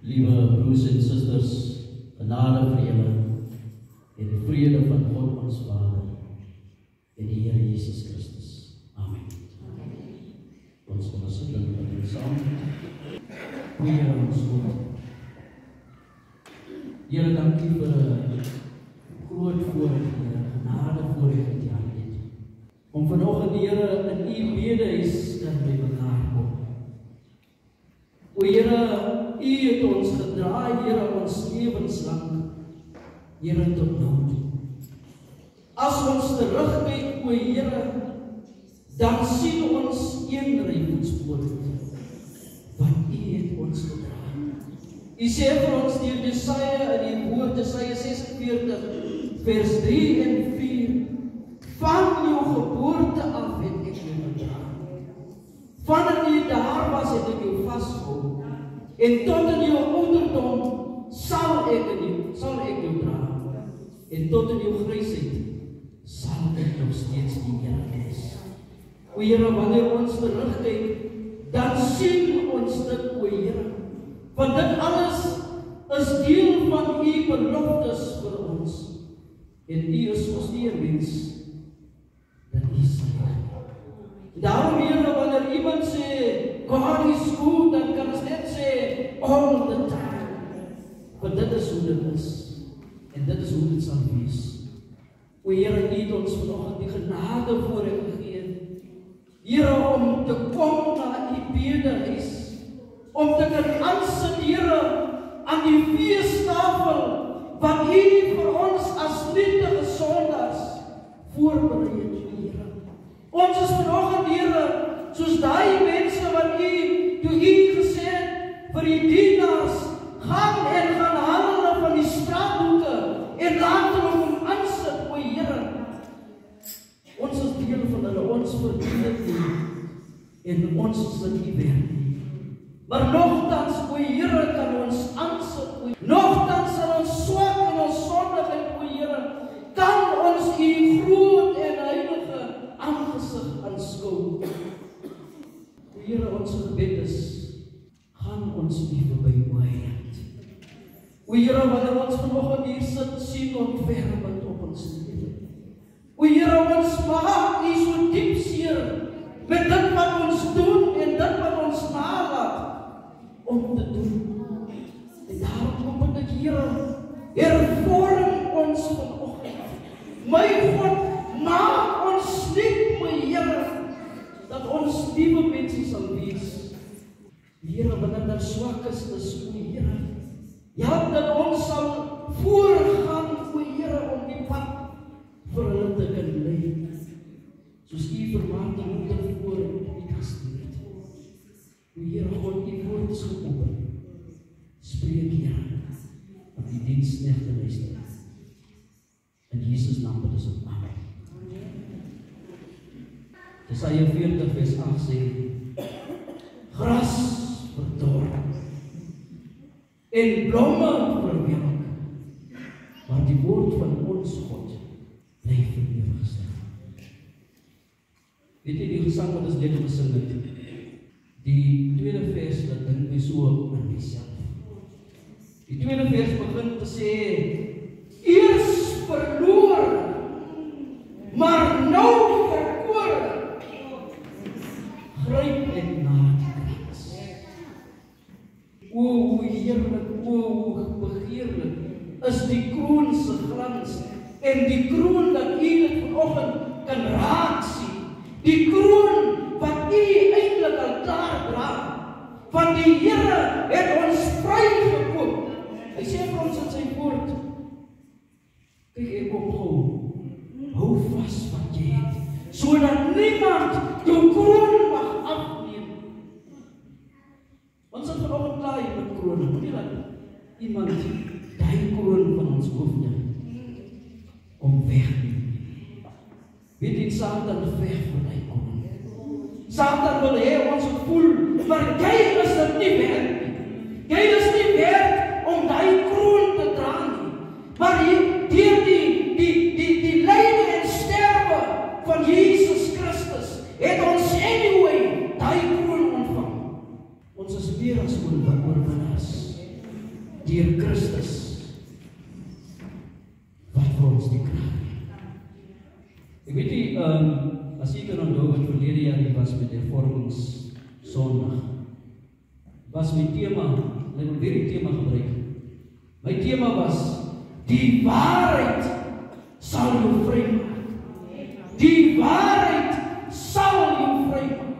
Liewe broers en susters, genade vir julle en die vrede van God ons Vader en die Here Jesus Christus. Amen. Ons kom as dit met saam. Here ons God. Here, dankie vir 'n groot voorreg, genade voorreg wat jy aan het. Om vanoggend, Here, in u bedehuis kan by mekaar kom. O Here, u het ons gedra, Here, ons lewenslang, Here, tot nou toe. As ons terugkyk, o Here, dan sien ons een ry voetspore, want u het ons gedra. U sê vir ons deur Jesaja in die woord, Jesaja 46, vers 3 en 4, van jou geboorte af het ek jou gedra. Vandat jy daar was, het ek jou vasgehou. En tot in jou ouderdom sal ek jou dra. En tot in jou grysheid sal ek nog steeds die Here wees. O Here, wanneer ons terugkyk, dan sien ons dit, o Here. Want dit alles is deel van u beloftes vir ons. En u is ons nie 'n mens dat u sal help. Daarom, Here, wanneer iemand sê, God is good, dan kan ons net sê, all the time. Want dit is hoe dit is. En dit is hoe dit sal wees. O Here, u het ons vanoggend die genade voorreg gegee. Here, om te kom na u bedehuis. Om te kan aansit, Here, aan die feestafel, wat u vir ons as nietige sondaars voorberei het, Here. Ons is vanoggend, Here, soos daai mense wat toe u gesê het vir die dienaars, gaan handel van die straathoeke en laat hulle hom aansit, o Here. Ons is deel van hulle, ons verdien dit nie en ons is dit nie werd nie. Maar nogtans, o Here, kan ons aansit, nogtans sal ons swak en ons sondigheid, o Here, kan ons u groot en heilige aangesig aanskou. O Here, ons gebed is, gaan ons u verby, o Heiland. O Here, wanneer ons vanoggend hier sit, sien ontfermend op ons lewe. O Here, ons maak u so diep seer met dit wat ons doen en dit wat ons nalaat om te doen. En daarom kom ek, Here, hervorm ons vanoggend. My God, maak ons lief, o Here, dat ons nuwe mense sal wees. Here, wanneer daar swak is, o Here, help dat ons sal voorgaan, o Here, om die pad vir hulle te kan lei. Soos u vir Martha Luther voor u gestuur het. O Here God, u woord is geopen. Spreek, Here, dat die diensknegte luister. In Jesus naam bid ons op. Amen. Jesaja 40 vers 8 sê, gras verdor en blomme verwelk, maar die woord van ons God bly vir ewig staan. Weet jy die gesang wat ons net gesing het? Die tweede vers, dat dink my so aan myself. Die tweede vers begin te sê, eers verloor, maar nou verkoor, gryp ek na die krans. O, hoe heerlik, o, hoe begeerlik is die kroon se glans, en die kroon dat u dit vanoggend kan raak sien, die kroon wat u eintlik al klaar dra, want die Here het ons vrygekoop. Hy sê vir ons in sy woord, kyk, ek kom gou, hou vas wat jy het, sodat niemand jou kroon mag afneem. Ons het vanoggend klaar hier met kroon, moet nie dat iemand die kroon van ons hoofde om wegneem. Weet jy, Satan veg vir die kroon. Satan wil hê ons voel, maar jy is dit nie werd nie. Jy is nie werd om die kroon te dra nie. Maar deur die lyde en sterwe van Jesus Christus het ons anyway die kroon ontvang. Ons is meer as oorwinnaars. deur Christus wat vir ons die krag gee. Ek weet nie, as jy kan onthou wat verlede jaar die was met hervormings Sondag, was my tema, en ek wil weer die tema gebruik. My tema was, die waarheid sal jou vrymaak. Die waarheid sal jou vrymaak.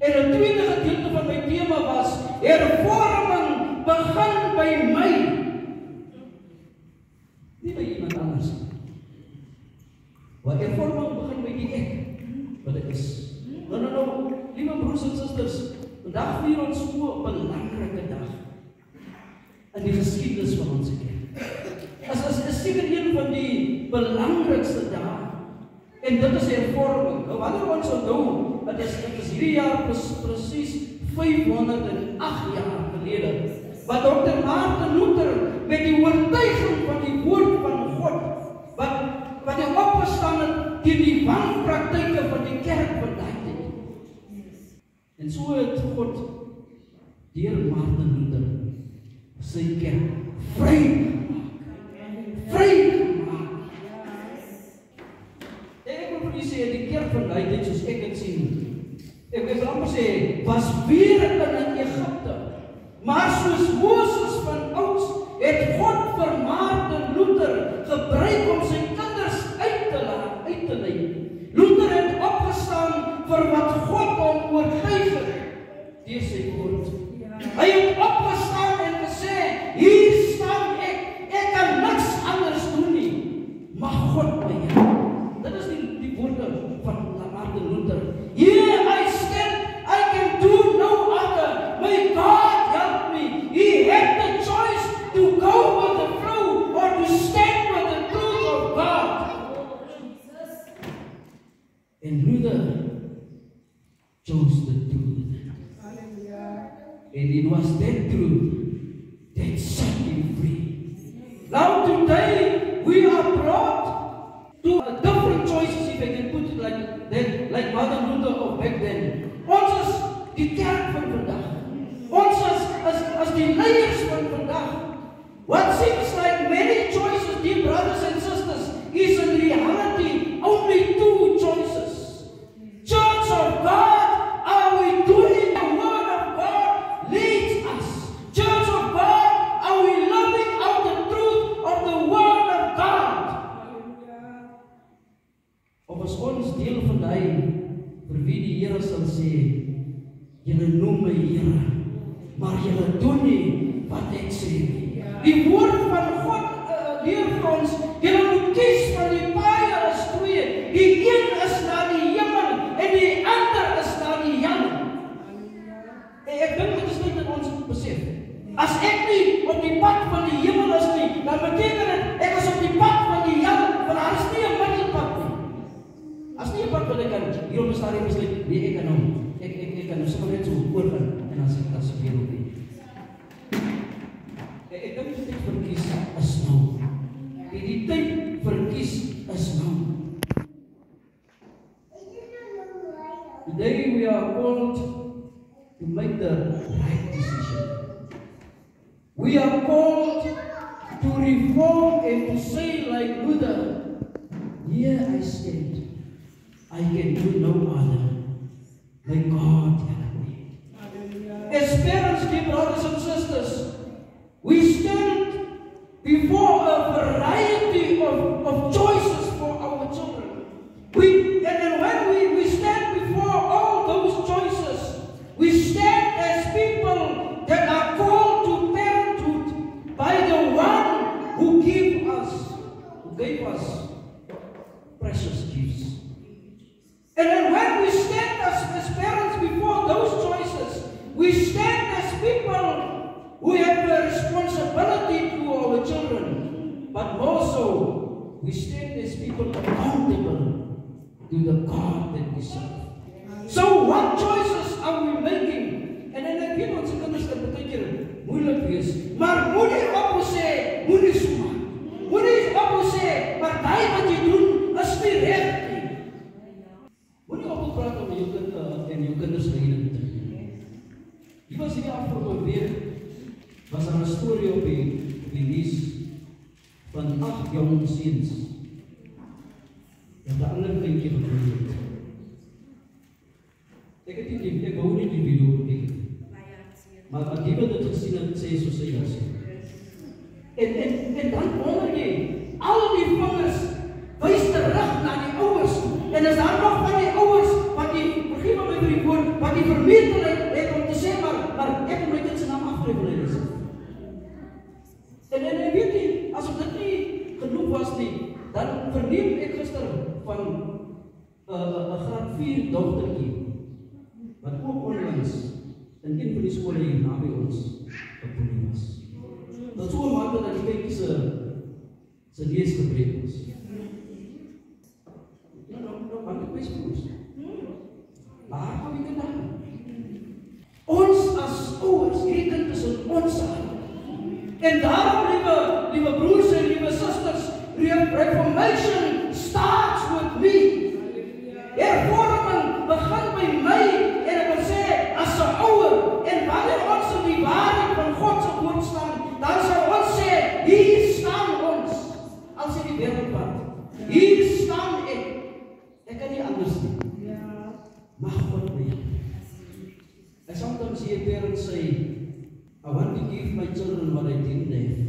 En 'n tweede gedeelte van my tema was, hervorming begin by my. Nie by iemand anders. Want hervorming begin by die ek, wat ek is. Nou, liewe broers en susters, vandag vier ons so 'n belangrike dag in die geskiedenis van ons kerk. As is seker een van die belangrikste dae. En dit is hervorming. Nou wanneer ons onthou, dit is hierdie jaar presies 508 jaar gelede, wat Dr. Martin Luther met die oortuiging van die woord van God, wat hy opgestaan het teen die wanpraktyke van die kerk van daai tyd. En so het God deur Martin Luther sy kerk vrygemaak. Ek wil vir u sê, die kerk van daai tyd, soos ek het sien, ek wil amper sê, was weer in Egipte. Maar soos Moses van ouds, het God vir Martin Luther gebruik om sy kinders uit te lei. Luther het opgestaan vir wat God hom oortuig het deur sy woord. Hy het opgestaan en gesê, hier staan ek kan niks anders doen nie, mag God my help. Dit is die woorde van Martin Luther. Here I stand, I can do no other. May God help me. He had the choice to go with the flow or to stand with the truth of God. And Luther chose the truth. And it was that truth that set him free. Now today we are brought to different choices, if I can put it like that, like Martin Luther of back then. Ons is die kerk van vandag. Ons is die leiers van vandag. What seems like many choices, dear brothers and sisters, is in reality only two choices. Church of God, are we doing the word of God leads us? Church of God, are we living out the truth of the word of God? Of as ons deel van die, vir wie die Here sal sê, julle noem my Here, maar julle doen nie wat ek sê nie. Die woord van God leer vir ons, julle moet kies van die paaie is twee. Die een is na die hemel en die ander is na die hel. En ek dink dit is net in ons besef. As ek nie op die pad van die hemel is nie, dan beteken dit ek is op die pad van die hel, want daar is nie 'n middelpad nie. As nie 'n pad wat ek kan hier op 'n stadium besluit, nee, ek kan nou, ek kan nou sommer net so oorgaan en dan sê ek as weer op nie. Ek dink die tyd verkies is nou. Die tyd verkies is nou. Today we are called to make the right decision. We are called to reform and to say like Luther, here I stand. I can do no other. May God help me. As parents, dear brothers and sisters, we stand before a variety of choices for our children. And when we stand before all those choices, we stand as people that are called to parenthood by the one who gave us precious gifts. And then when we stand as parents before those choices, we stand as people who have a responsibility to our children, but also we stand as people accountable to the God that we serve. So what choices are we making? En ek weet ons kinders kan baie keer moeilik wees, maar moenie op sê, moenie so maak. Moenie op sê, maar daai wat jy doen is nie reg nie. Moenie op praat om jou kind en jou kinders verhinder te doen. Hier was hierdie afgelope week was daar 'n storie op die nuus van 8 jong seuns wat 'n ander kindjie gedoen het. Ek het nie, ek wou nie die video kyk. Maar die wat dit gesien het, sê soos hy was. En dan wonder jy, al die vingers wys terug na die ouers. En is daar nog van die ouers wat die, vergeef my vir die woord, wat die vermetelheid het om te sê, maar ek moet dit sy naam aftrek. En weet jy, as dit nie genoeg was nie, dan verneem ek gister van 'n graad 4 dogtertjie, wat ook onlangs in een van die skole hier naby ons gepolie was. Dat so 'n mate dat die kindjie se lees gebreek was. Nou, wat ek wees. Waar gaan die kinders? Ons as ouers, hierdie kind is in ons hand. En daarom, liewe broers en liewe susters, reformation starts with me. Hervorming begin by my, en ek wil sê, as 'n ouer, en wanneer ons in die waarheid van God se woord staan, dan sal ons sê, hier staan ons, as in die wêreldpad. Hier staan ek. Ek kan nie anders nie. Mag God my. I sometimes hear parents say, I want to give my children what I didn't have.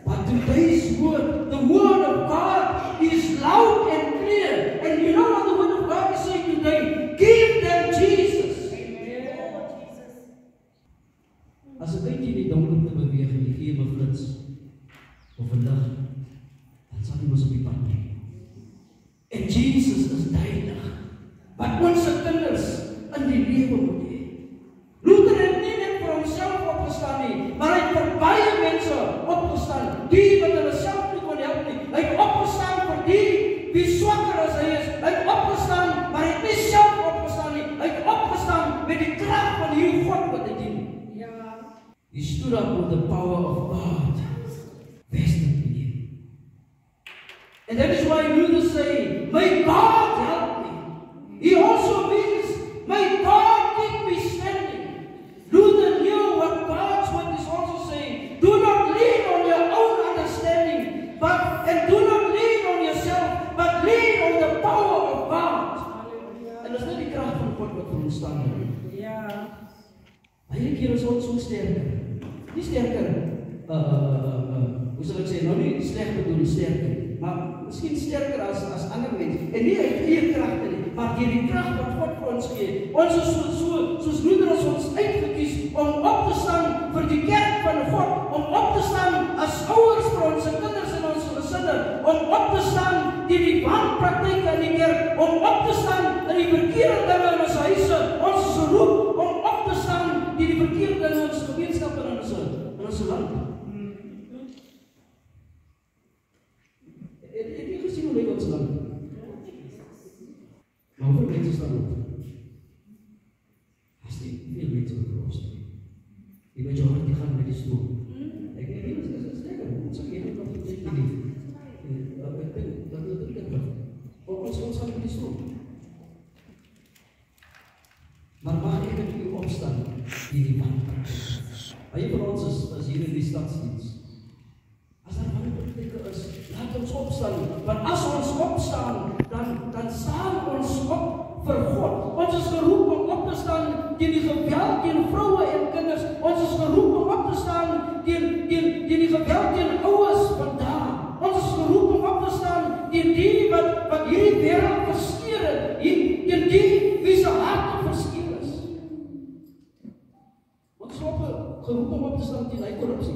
But today's word, the word of God is loud and clear. And you know what the word of God is saying today? Give them Jesus. As 'n kindjie in die donker te beweeg en jy gee 'n flits of 'n lig, dan sal jy mos op die pad bly. En Jesus is duidelik wat ons kinders in die lewe moet hê. Luther het nie net vir homself opgestaan nie, maar hy het vir baie mense opgestaan, die wat hulle self nie kon help nie. Hy het opgestaan vir die wie swakker as hy is. Hy het opgestaan, maar hy het nie self opgestaan nie. Hy het opgestaan met die krag van die God wat hy dien. He stood up with the power of God vested in him. And that is why Luther say, may God help me. He also means, may God keep me standing. Luther knew what God's word is also saying. Do not lean on your own understanding, and do not lean on yourself, but lean on the power of God. En dat is niet die kracht van God wat vir ons staan. Baie keer is ons so sterker. Nie sterker, hoe sal ek sê, nou nie sleg bedoel, sterker, maar miskien sterker as ander mense. En nie uit eie kragte nie, maar deur die krag wat God vir ons gee. Ons is soos Luther ons uitgekies om op te staan vir die kerk van God, om op te staan as ouers vir ons kinders en ons gesinne, om op te staan teen die wanpraktyke in die kerk, om op te staan in die verkeerde dinge in ons huise. Ons is geroep om op te staan teen die verkeerde dinge in ons gemeenskap en in ons land. Het jy gesien hoe lyk ons land? Maar hoeveel mense staan op? As die veel mense opgelost. Die majority gaan met die stoel. Ek weet nie, is lekker. Ons sal geen nog niet nie. Ek dink, dat wil dit lekker. Ons gaan met die stoel. Maar mag ek met u opstaan die man? Baie van ons is hier in die stadsdiens. As daar baie politieke is, laat ons opstaan. Want as ons opstaan, dan staan ons op vir God. Ons is geroep om op te staan teen die geweld teen vroue en kinders. Ons is geroep om op te staan teen die geweld teen ouers vandag. Ons is geroep om op te staan teen die wat hierdie wêreld verskeer het, teen die wie se harte verskeer is. Ons is geroep om op te staan teen die korrupsie.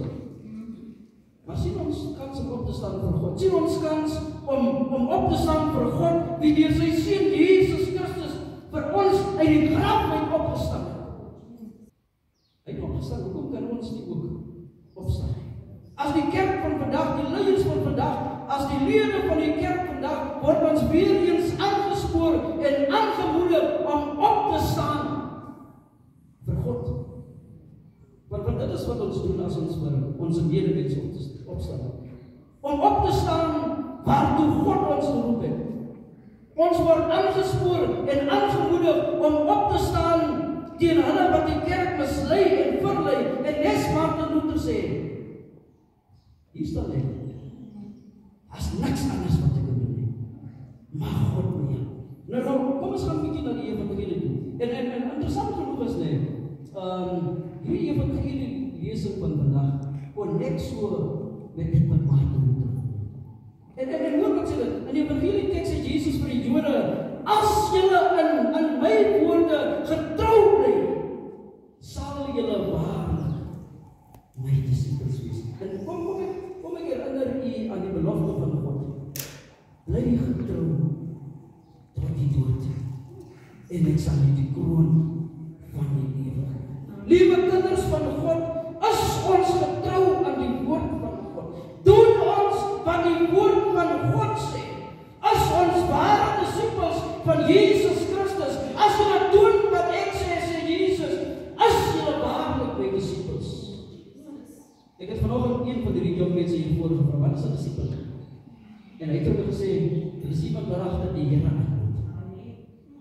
Maar sien ons kans om op te staan vir God. Sien ons kans om op te staan vir God, wie deur sy seun Jesus Christus vir ons uit die graf uit opgestaan het. Hy het opgestaan, hoekom kan ons nie ook opstaan? As die kerk van vandag, die leiers van vandag, as die lede van die kerk vandag, word ons weer eens aangespoor en aangemoedig om op te staan vir God. Want dit is wat ons doen as ons vir ons medemens opstaan. Om op te staan waartoe God ons geroep het. Ons word aangespoor en aangemoedig om op te staan teen hulle wat die kerk mislei en verlei, en nes Martin Luther sê, hier staan hy, as niks anders wat ek kan doen nie, maar God mee. Nou, kom ons gaan 'n bietjie na die evangelie toe. En interessant genoeg is hierdie evangelie lesing van vandag kon net so met dit wat Martin Luther doen. En hoor wat sê dit, in die evangelie teks sê Jesus vir die Jode, as julle in my woorde getrou bly, sal julle waarlik my disippels wees. En kom ek herinner u aan die belofte van God. Bly getrou tot die dood, en ek sal u die kroon van die lewe gee. Liewe kinders van God, as ons getrou aan die woord van God, doen ons wat die woord van God sê, as ons ware disippels van Jesus Christus, as julle doen wat ek sê Jesus, as julle waarlik my disippels. Ek het vanoggend een van die jong mense hier voorgevra, wat is 'n disipel? En hy het ook gesê, dit is iemand wat agter die Here aanbod.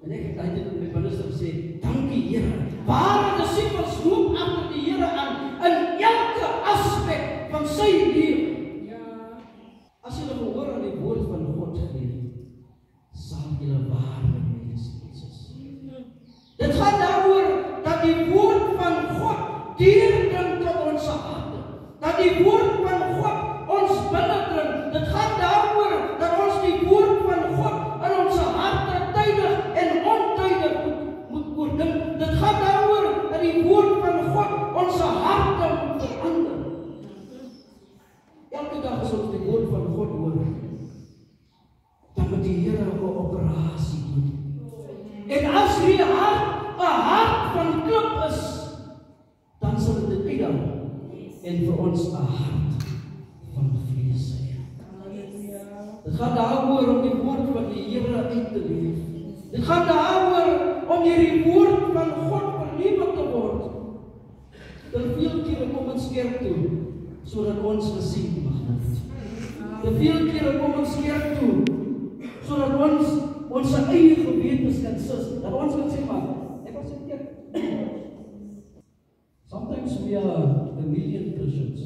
En ek het dit met my minister gesê, dankie Here. Ware disippels loop agter die Here aan in elke aspek van sy lewe. Ja. As jy gehoor aan die woord van God gee, sal jy waarlik my disippels is. Dit gaan daaroor dat die woord van God deurdring tot ons harte. Dat die woord van God ons binnendring. Dit gaan daaroor dat ons die woord van God in ons harte tydig en ontydig moet oordink. Dit gaan daaroor dat die woord van God ons harte moet verander. Elke dag as ons die woord van God hoor, dan moet die Here 'n operasie doen. En as die hart 'n hart van klip is, dan sal dit uitdaag en vir ons 'n hart van vlees sê. Dit gaan daaroor om die woord van die Here uit te leef. Dit gaan daaroor om hierdie woord van God vernuwe te word. Te veel kere kom ons kerk toe, sodat ons gesien mag word. Te veel kere kom ons kerk toe, sodat ons eie gewetes kan sis. Dat ons kan sê, maar, ek was in kerk. Sometimes we are a million Christians.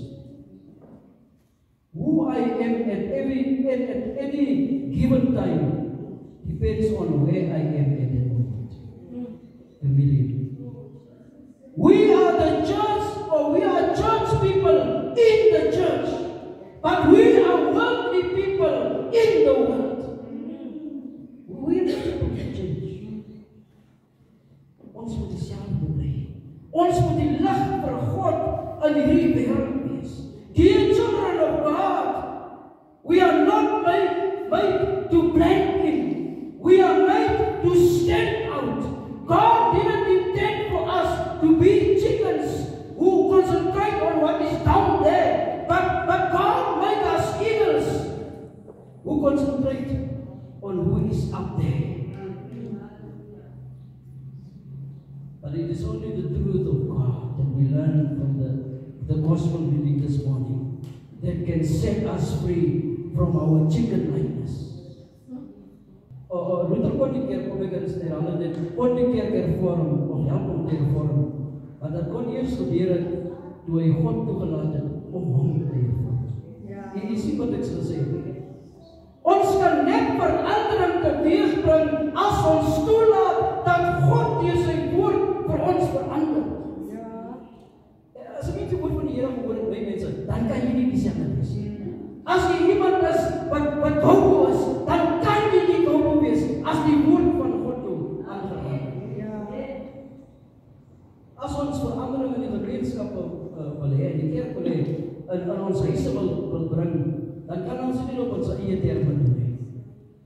Who I am at any given time depends on where I am at that moment. A million. We are the church, or we are church people in the church, but we are worldly people in the world. We are the people of the church. Ons moet dieselfde bly. Ons moet die lig vir God in hierdie wêreld wees. Dear children of God, we are not made to blend in. We are made to stand out. God didn't intend for us to be chickens who concentrate on what is down there, but God made us eagles who concentrate on who is up there. But it is only the truth of God that we learn from the gospel reading this morning that can set us free from our chicken likeness. Luther kon die kerk, kom ek in sy hande dit, kon die kerk hervorm, of help om te hervorm. Maar dat kon eers gebeur het, toe hy God toegelaat het, om hom te hervorm. Jy sien wat ek sal sê. Ons kan net verandering teweeg bring, as ons toelaat, dat God deur sy woord vir ons verander. As ek nie die woord van die Here gehoor het, my mense, dan kan jy nie dieselfde wees. As jy iemand is, wat hoop is, dan kan jy nie hoop wees, as die woord van God jou aangegaan. As ons verandering in die gemeenskap wil hê, in die kerk wil hê, in ons huise wil bring, dan kan ons nie op ons eie terme doen nie.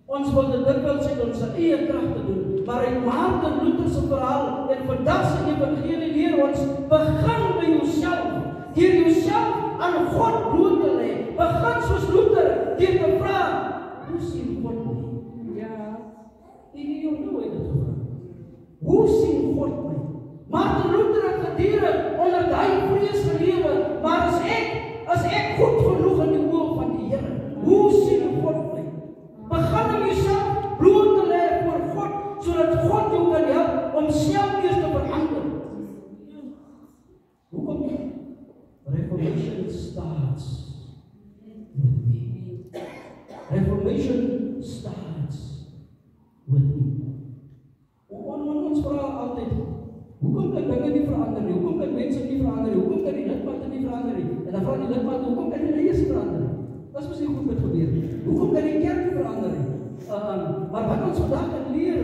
Ons wil dit dikwels uit ons eie kragte doen, maar uit Martin Luther se verhaal en vandag se evangelie leer ons, begin by jouself, deur jouself aan God bloot te lê. Begin soos Luther, deur te vra, hoe sien God my? Jy nou het dit gevra. Hoe sien God my? Martin Luther het gedurig onder daai vrees gelewe, maar as ek goed genoeg in die oë van die Here, hoe sien God my? Begin om jouself bloot te lê voor God, sodat God jou kan help om self eers te verander. reformation starts with me. Reformation starts with me. Ons vra altyd, hoekom kan dinge nie verander nie? Hoekom kan mense nie verander nie? Hoekom kan die lidmate nie verander nie? En dan vra die lidmate, hoekom kan die lees verander nie? Dat is misschien goed met gebeur. Hoekom kan die kerk nie verander nie? Maar wat ons vandaag kan leer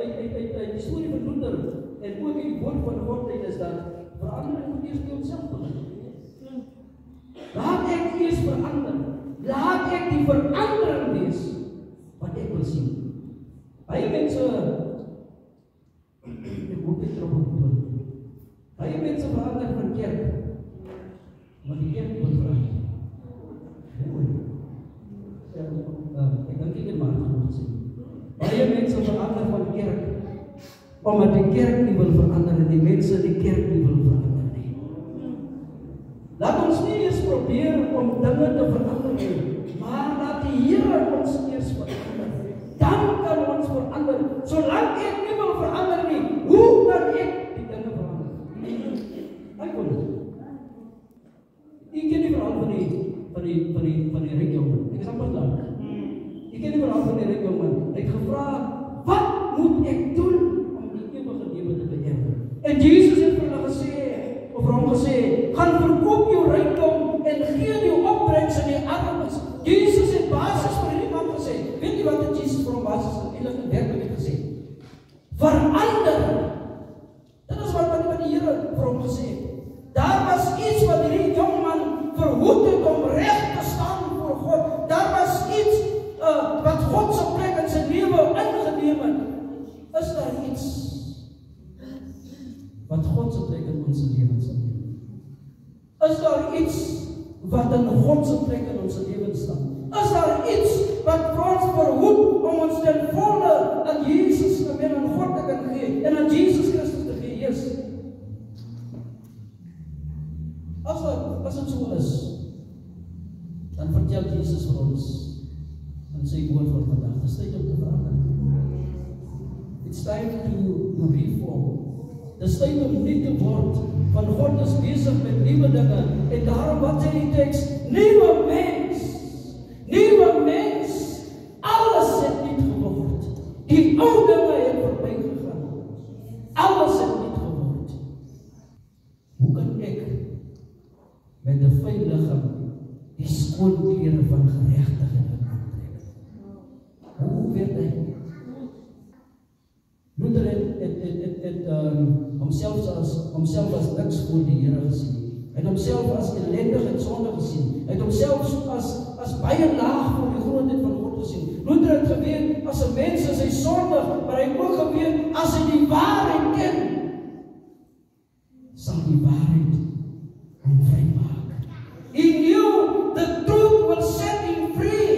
uit die storie van Luther en ook in die woord van God is dat verandering moet eerst bij onszelf beginnen. Laat ek eerst verander. Laat ek die verandering wees wat ek wil sien. Baie mense, ek moet dit terug doen. Baie mense verander van kerk, maar die kerk moet verander. Ek dink ek het maar genoeg gesê. Baie mense verander van kerk, omdat die kerk nie wil verander en die mense die kerk nie wil verander nie. Laat ons nie eens probeer om dinge te verander nie, maar laat die Here ons eers verander. Dan kan ons verander. Solank ek nie wil verander nie, hoe kan ek die dinge verander? Ek kon dit. Ek ken die verhaal van die ryk jongen. Ek is amper klaar. Ek ken die verhaal van die ryk jongen. Hy het gevra, wat moet ek doen om die ewige lewe te beërwe? En Jesus het vir hulle gesê, of vir hom gesê, gaan verkoop jou rykdom en gee die opbrengs aan die armes. Jesus het basis vir die man gesê. Weet jy wat het Jesus vir hom basis in werkelijk gesê? Verander. Dit is wat die Here vir hom gesê. Daar was iets wat die jongman verhoed het om recht te staan voor God. Daar was iets wat God se plek in sy lewe ingeneem het. Is daar iets wat God se plek in ons lewens inneem? Is daar iets wat in God se plek in ons lewens staan? Is daar iets wat ons verhoed om ons ten volle aan Jesus en aan God te kan gee en aan Jesus Christus te gee? Yes. As dit so is, dan vertel Jesus vir ons in sy woord van vandag, dit is tyd om te verander. It's time to reform. Dit is tyd om nie te word, want God is besig met nuwe dinge, en daarom wat sê die teks, nuwe mens, alles het niet geword. Die ou dinge het verby gegaan. Alles het niet geword. Hoe kan ek met 'n fyn liggaam die skoon klere van geregtigheid aantrek? Hoe weet hy? Luther het homself as niks voor die Here gesien. Hy het homself as ellendig en sonde gesien. Hy het homself as baie laag voor die grootheid van God gesien. Luther het geweet, as 'n mens is hy sondig, maar hy het ook geweet, as hy die waarheid ken, sal die waarheid hom vrymaak. He knew the truth will set him free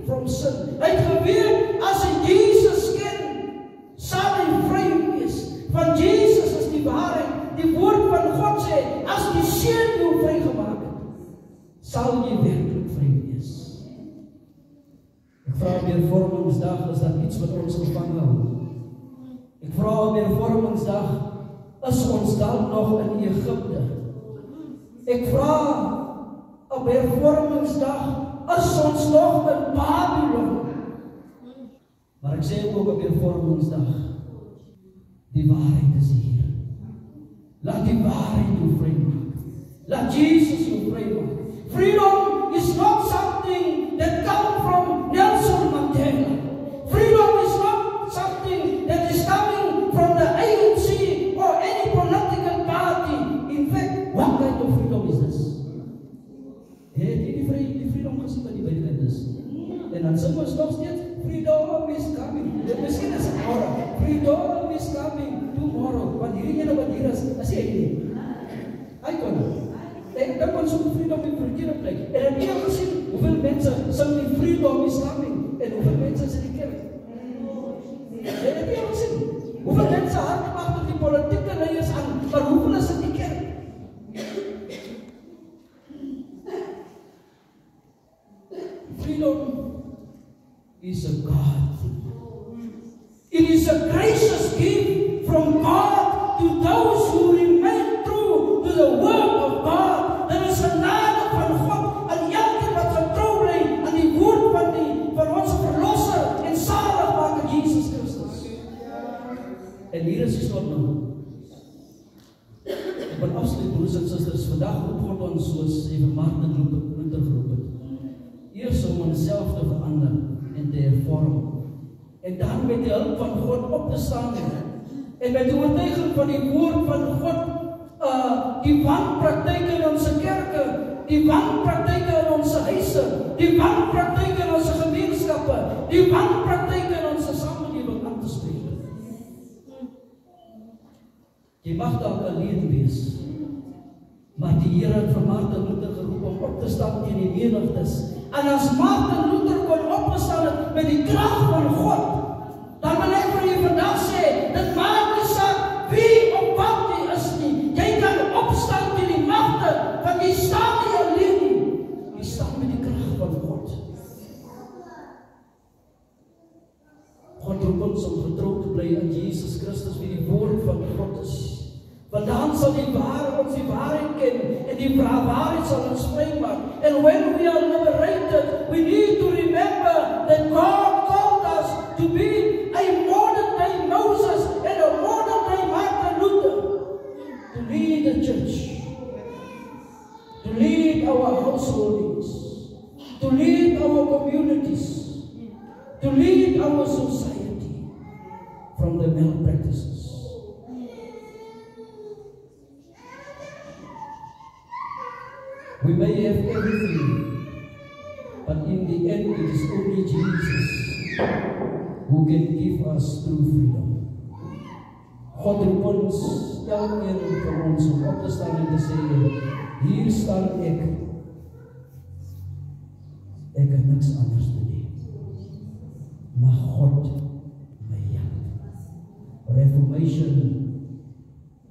from sin. Hy het geweet, as hy Jesus ken, sal hy vry wees. Want Jesus is die waarheid. Die woord van God sê, as die Seun jou vrygemaak het, sal jy werklik vry wees. Ek vra weer vormingsdag, is daar iets wat ons gevang hou? Ek vra weer vormingsdag, is ons dalk nog in Egipte? Ek vra op hervormingsdag, is ons nog in Babylon? Maar ek sê ook op hervormingsdag, die waarheid is hier. Laat die waarheid jou vrymaak. Laat Jesus jou vrymaak. Freedom is not something that comes from Nelson Mandela. Freedom is not something that is coming from the ANC or any political party. In fact, what kind of freedom is this? Het jy die freedom gesien wat die Bybel is? En dan sê ons nog steeds, freedom is coming. Miskien is het morgen. Freedom is coming tomorrow. Want hierdie ene wat hier is hy nie. Hy kon nie. Ek dink ons op freedom in verkeerde plek. En ek het gesien, hoeveel mense sing die freedom is coming, en hoeveel mense is in die kerk. En ek het gesien, hoeveel mense hardmaak met die politieke leiers aan, maar hoeveel is in die kerk? Freedom is a God thing. It is a gracious gift from God to those who remain true to the word of God. There is a ons soos even Martin Luther geroep het. Eers om onsself te verander en te hervorm. En dan met die hulp van God op te staan en met die oortuiging van die woord van God, die wanpraktyke in ons kerke, die wanpraktyke in ons huise, die wanpraktyke in ons gemeenskappe, die wanpraktyke in ons samelewing aan te spreek. Jy mag dalk alleen wees, maar die Here het vir Martin Luther geroep om op te staan teen die menigtes. En as Martin Luther kon opgestaan het met die krag van God, dan wil ek vir u vandag sê, dit maak nie saak wie of wat jy is nie. Jy kan opstaan teen die magte, want jy staan nie alleen nie. Jy staan met die krag van God. God roep ons om getrou te bly aan Jesus Christus, wie die woord van God is. Want dan sal ons die waarheid ken, en die waarheid sal ons vry maak. And when we are liberated, we need to remember that God called us to be a modern day Moses and a modern day Martin Luther, to lead the church, to lead our householdings, to lead our communities, to lead our society from the malpractices. We may have everything, but in the end it is only Jesus who can give us true freedom. God roep ons, elkeen van ons om op te staan en te sê, hier staan ek het niks anders te doen. Maar God my help. Reformation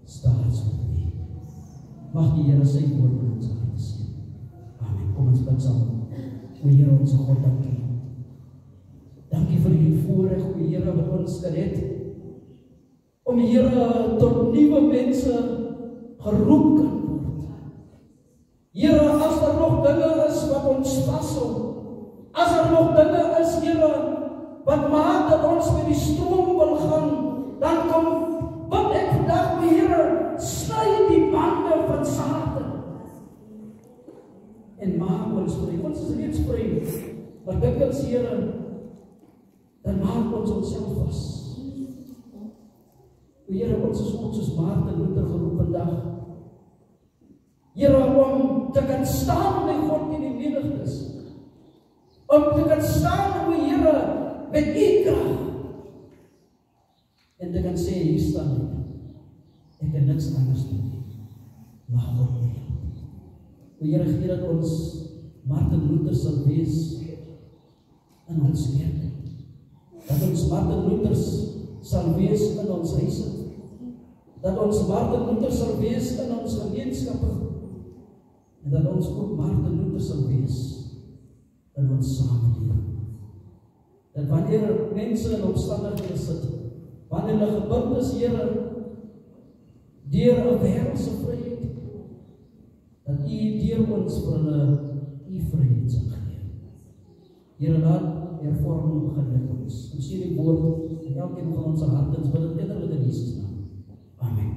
starts with me. Mag die Here sy woord in ons harte sien. Amen. Kom ons bid saam. O Here, ons God, dankie. Dankie vir die voorreg, o Here, wat ons gered, om Here tot nuwe mense geroep kan word. Here, as daar nog dinge is wat ons vashou, as daar nog dinge is, Here, wat maak dat ons met die stroom wil gaan, dan kom bid ek vandag, o Here, sny die bande van Satan en maak ons vry. Ons is reeds vry, maar dikwels, Here, dan maak ons onsself vas. O Here, ons is ook soos Martin Luther geroep vandag, Here, om te kan staan by God in die menigtes, om te kan staan, o Here, met u krag, en te kan sê, hier staan ek het niks anders doen nie, maar God my help. O Here, gee dat ons Martin Luther sal wees in ons kerk, dat ons Martin Luthers sal wees in ons huise, dat ons Martin Luther sal wees in ons gemeenskappe, en dat ons ook Martin Luther sal wees in ons samelewing. Dat wanneer mense in omstandighede sit, wanneer hulle gebind is, Here, deur 'n wêreldse vryheid, dat u deur ons vir hulle u vryheid sal gee. Here, laat hervorming begin met ons. Ons sien die woord in elkeen van ons harte, ons bid dit kinderlik in Jesus naam. Amen.